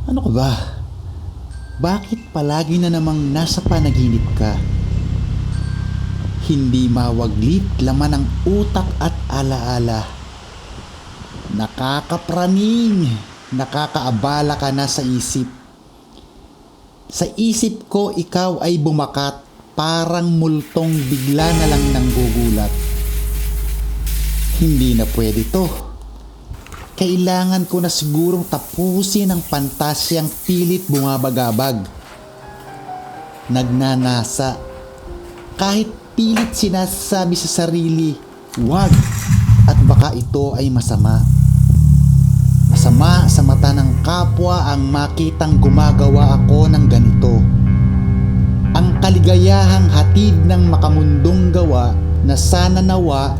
Ano ka ba? Bakit palagi na namang nasa panaginip ka? Hindi mawaglit laman ng utak at alaala. Nakakapraning, nakakaabala ka na sa isip. Sa isip ko ikaw ay bumakat, parang multong bigla na lang nanggugulat. Hindi na pwede to. Kailangan ko na sigurong tapusin ang pantasyang pilit bumabagabag. Nagnanasa. Kahit pilit sinasabi sa sarili, wag, at baka ito ay masama. Masama sa mata ng kapwa ang makitang gumagawa ako ng ganito. Ang kaligayahang hatid ng makamundong gawa na sana nawa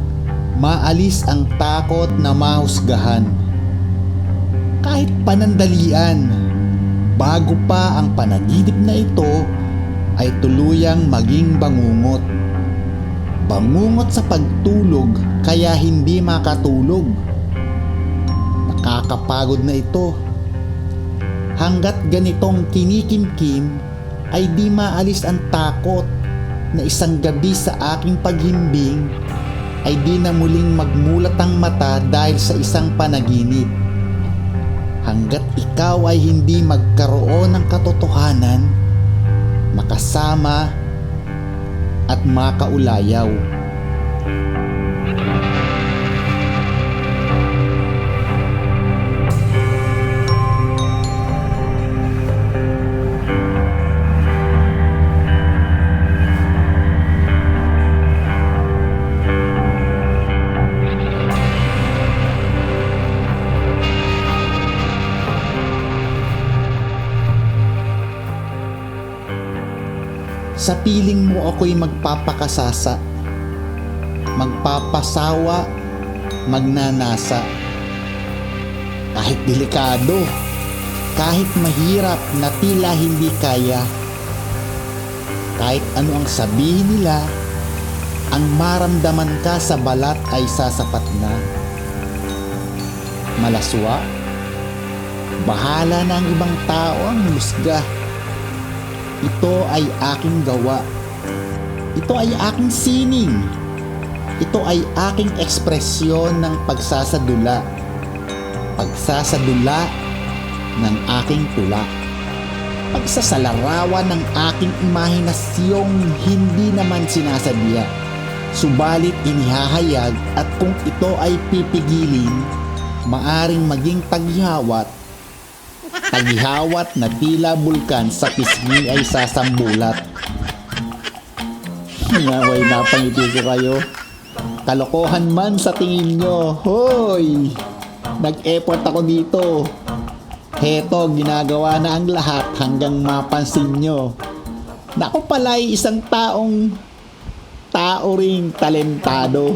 maalis ang takot na mahusgahan. Kahit panandalian, bago pa ang panaginip na ito ay tuluyang maging bangungot. Bangungot sa pagtulog kaya hindi makatulog. Nakakapagod na ito. Hanggat ganitong kinikimkim ay di maalis ang takot na isang gabi sa aking paghimbing ay di na muling magmulat ang mata dahil sa isang panaginip. Hanggat ikaw ay hindi magkaroon ng katotohanan, makasama at makaulayaw. Sa piling mo ako'y magpapakasasa, magpapasawa, magnanasa. Kahit delikado, kahit mahirap na tila hindi kaya. Kahit ano ang sabihin nila, ang maramdaman ka sa balat ay sasapat na. Malaswa, bahala na ang ibang tao ang humusga. Ito ay aking gawa. Ito ay aking sining. Ito ay aking ekspresyon ng pagsasadula. Pagsasadula ng aking tula. Pagsasalarawan ng aking imahinasyong hindi naman sinasadya. Subalit inihahayag at kung ito ay pipigilin, maaring maging taghihawat. Taghihawat na tila bulkan sa pisngi ay sasambulat. Ngaway napangiti ko kayo. Kalokohan man sa tingin nyo. Hoy! Nag-effort ako dito. Heto, ginagawa na ang lahat hanggang mapansin nyo. Naku pala'y isang tao ring talentado.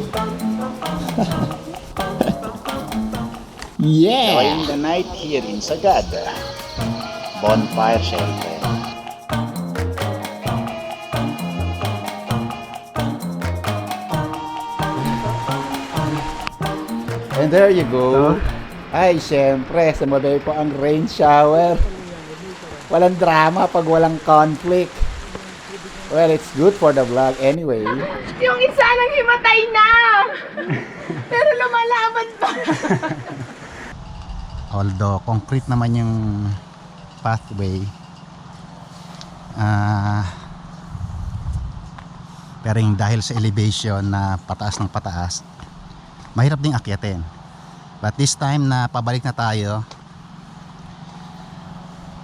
Yeah! Enjoying the night here in Sagada. Bonfire syempre. And there you go. Ay, syempre, sumabay po ang rain shower. Walang drama pag walang conflict. Well, it's good for the vlog anyway. Yung isa nang himatay na! Pero lumalaban pa! Although concrete naman yung pathway, pero yung dahil sa elevation na pataas ng pataas, mahirap ding akyatin. But this time na pabalik na tayo,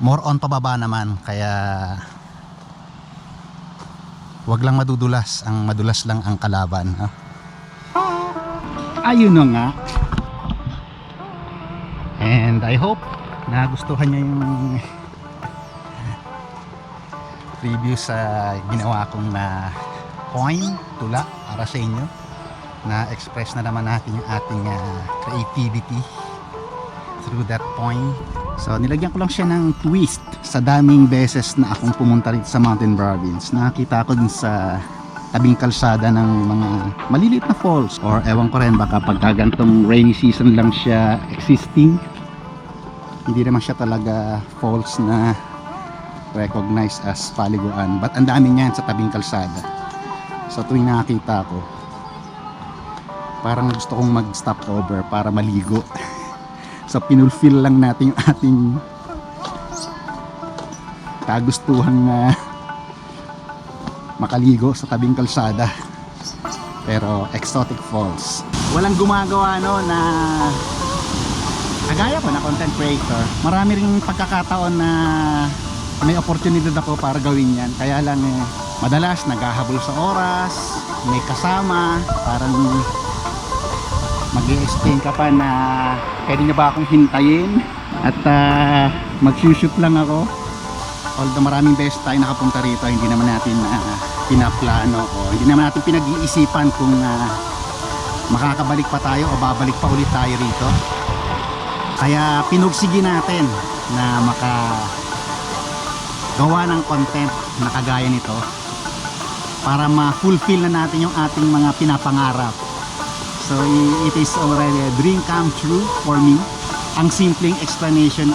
more on pababa naman, kaya wag lang madudulas, ang madulas lang ang kalaban. Ayun na nga. And I hope na gustuhan niya yung preview sa ginawa kong na poem, tula para sa inyo. Na-express na naman natin yung ating creativity through that poem. So nilagyan ko lang siya ng twist sa daming beses na akong pumunta rito sa Mountain Province. Nakakita ko dun sa tabing kalsada ng mga maliliit na falls, or ewan ko rin, baka pagka ganitong rainy season lang siya existing, hindi naman siya talaga falls na recognized as paliguan, but ang dami niyan sa tabing kalsada. So tuwing nakakita ko, parang gusto kong mag stop over para maligo. So pinulfill lang natin yung ating kagustuhan na makaligo sa tabing kalsada, pero exotic falls. Walang gumagawa no na kagaya ko na content creator. Marami ring pagkakataon na may opportunity ako para gawin yan, kaya lang madalas naghahabol sa oras, may kasama, parang mag-i-explain ka pa na pwede nyo ba akong hintayin at mag-shoot lang ako. Although maraming beses tayo nakapunta rito, hindi naman natin pinaplano o hindi naman natin pinag-iisipan kung makakabalik pa tayo o babalik pa ulit tayo rito. Kaya pinugsigi natin na makagawa ng content na kagaya nito para ma-fulfill na natin yung ating mga pinapangarap. So it is already a dream come true for me. Ang simpleng explanation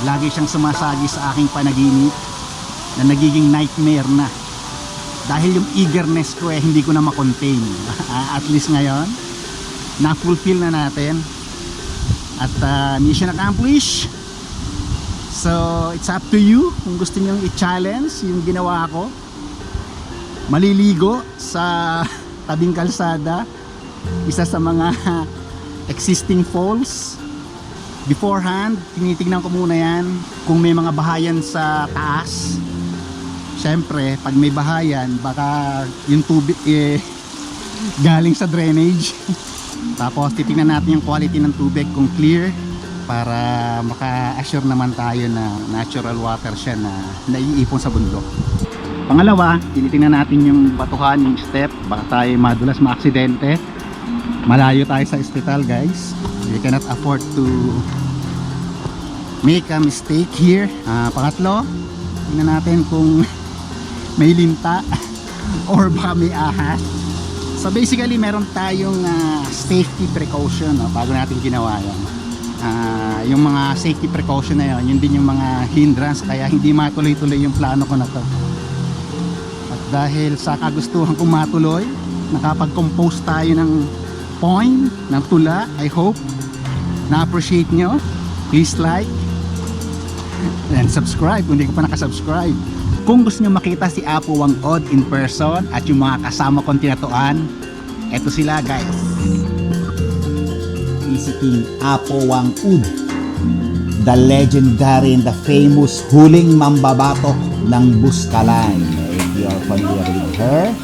lagi siyang sumasagi sa aking panaginip na nagiging nightmare na dahil yung eagerness ko hindi ko na makontain. At least ngayon na-fulfill na natin at mission accomplished. So it's up to you kung gusto nyo i-challenge yung ginawa ko, maliligo sa tabing kalsada, isa sa mga existing falls. Beforehand, tinitignan ko muna yan kung may mga bahayan sa taas. Syempre, pag may bahayan, baka yung tubig galing sa drainage. Tapos titignan natin yung quality ng tubig kung clear, para maka-assure naman tayo na natural water siya na naiipon sa bundok. Pangalawa, tinitingnan natin yung batuhan, yung step, baka tayo madulas, maaksidente. Malayo tayo sa ospital, guys. We cannot afford to make a mistake here. Pangatlo, tingnan natin kung may linta or baka may ahas. So basically, meron tayong safety precaution bago natin ginawa yan. Yung mga safety precaution na yun din yung mga hindrance, kaya hindi matuloy-tuloy yung plano ko na to. At dahil sa kagustuhan kong matuloy, nakapag-compose tayo ng point, ng tula. I hope na-appreciate nyo. Please like and subscribe kung hindi ko pa nakasubscribe. Kung gusto nyo makita si Apo Wang-Od in person at yung mga kasama kong tinatuan, eto sila, guys. Visiting Apo Wang-Od, the legendary and the famous huling mambabatok ng Buscalan. If you are familiar with her,